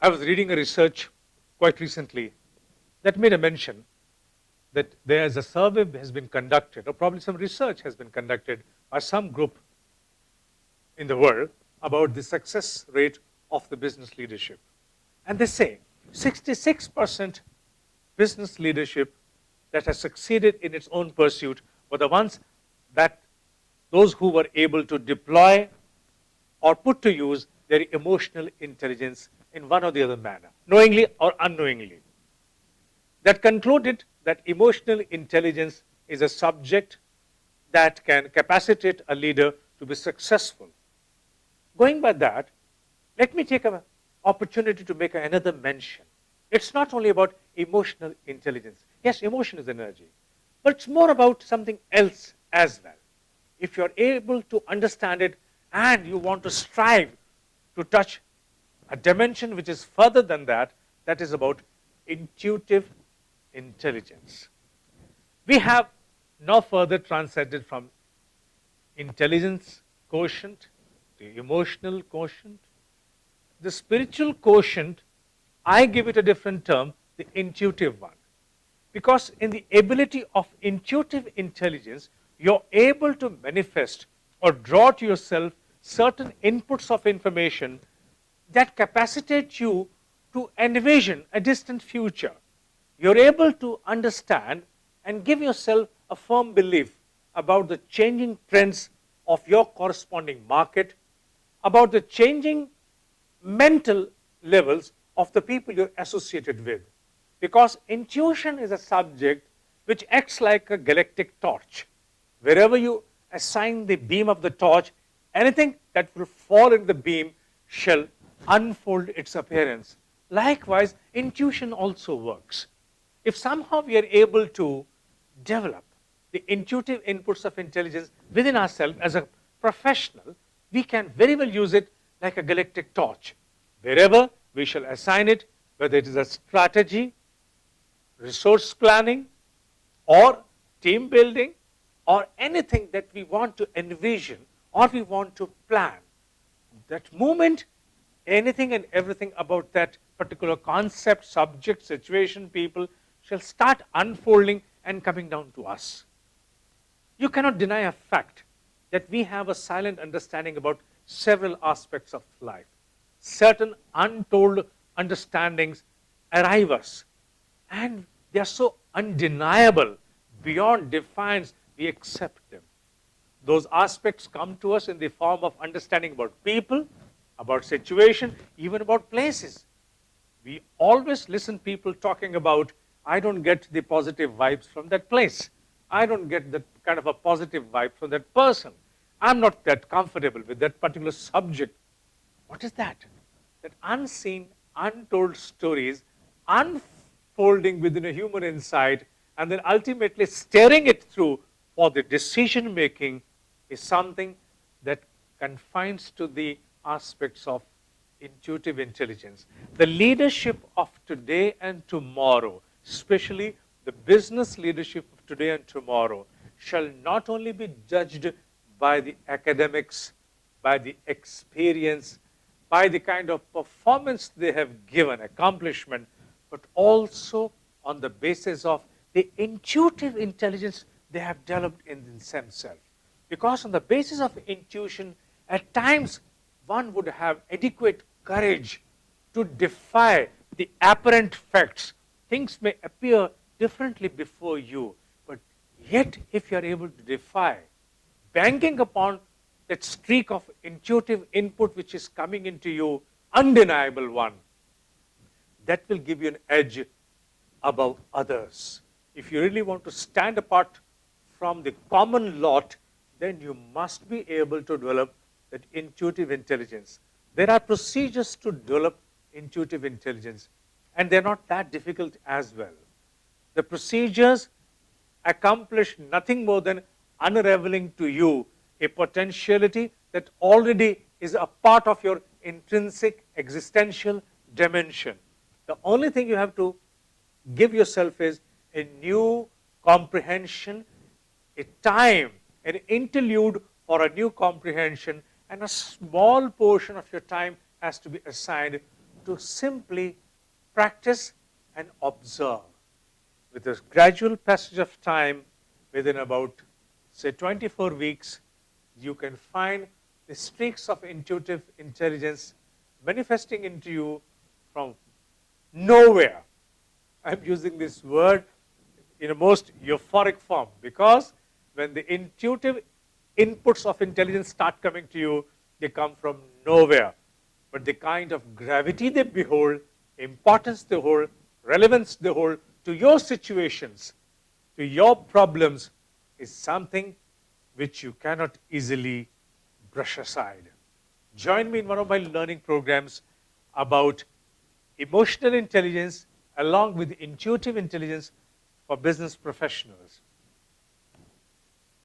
I was reading a research quite recently that made a mention that there is a survey has been conducted, or probably some research has been conducted by some group in the world about the success rate of the business leadership. And they say 66% business leadership that has succeeded in its own pursuit were the ones that those who were able to deploy or put to use their emotional intelligence in one or the other manner, knowingly or unknowingly. That concluded that emotional intelligence is a subject that can capacitate a leader to be successful. Going by that, let me take an opportunity to make another mention. It's not only about emotional intelligence. Yes, emotion is energy, but it's more about something else as well. If you're able to understand it and you want to strive to touch a dimension which is further than that, that is about intuitive intelligence. We have now further transcended from intelligence quotient, the emotional quotient, the spiritual quotient. I give it a different term, the intuitive one. Because in the ability of intuitive intelligence, you're able to manifest or draw to yourself certain inputs of information that capacitate you to envision a distant future. You're able to understand and give yourself a firm belief about the changing trends of your corresponding market, about the changing mental levels of the people you're associated with. Because intuition is a subject which acts like a galactic torch. Wherever you assign the beam of the torch, anything that will fall in the beam shall unfold its appearance. Likewise, intuition also works. If somehow we are able to develop the intuitive inputs of intelligence within ourselves as a professional, we can very well use it like a galactic torch. Wherever we shall assign it, whether it is a strategy, resource planning, or team building, or anything that we want to envision or we want to plan, that moment, anything and everything about that particular concept, subject, situation, people shall start unfolding and coming down to us. You cannot deny a fact that we have a silent understanding about several aspects of life. Certain untold understandings arrive us, and they are so undeniable, beyond defiance, we accept them. Those aspects come to us in the form of understanding about people, about situation, even about places. We always listen people talking about, I don't get the positive vibes from that place. I don't get that kind of a positive vibe from that person. I'm not that comfortable with that particular subject. What is that? That unseen, untold stories unfolding within a human inside and then ultimately steering it through for the decision making is something that confines to the aspects of intuitive intelligence. The leadership of today and tomorrow, especially the business leadership of today and tomorrow, shall not only be judged by the academics, by the experience, by the kind of performance they have given, accomplishment, but also on the basis of the intuitive intelligence they have developed in themselves. Because on the basis of intuition, at times one would have adequate courage to defy the apparent facts. Things may appear differently before you, but yet if you are able to defy, banking upon that streak of intuitive input which is coming into you, undeniable one, that will give you an edge above others. If you really want to stand apart from the common lot, then you must be able to develop that intuitive intelligence. There are procedures to develop intuitive intelligence, and they're not that difficult as well. The procedures accomplish nothing more than unraveling to you a potentiality that already is a part of your intrinsic existential dimension. The only thing you have to give yourself is a new comprehension, a time, an interlude for a new comprehension, and a small portion of your time has to be assigned to simply practice and observe. With a gradual passage of time, within about, say, 24 weeks, you can find the streaks of intuitive intelligence manifesting into you from nowhere. I'm using this word in a most euphoric form because when the intuitive inputs of intelligence start coming to you, they come from nowhere. But the kind of gravity they behold, importance they hold, relevance they hold to your situations, to your problems, is something which you cannot easily brush aside. Join me in one of my learning programs about emotional intelligence along with intuitive intelligence for business professionals.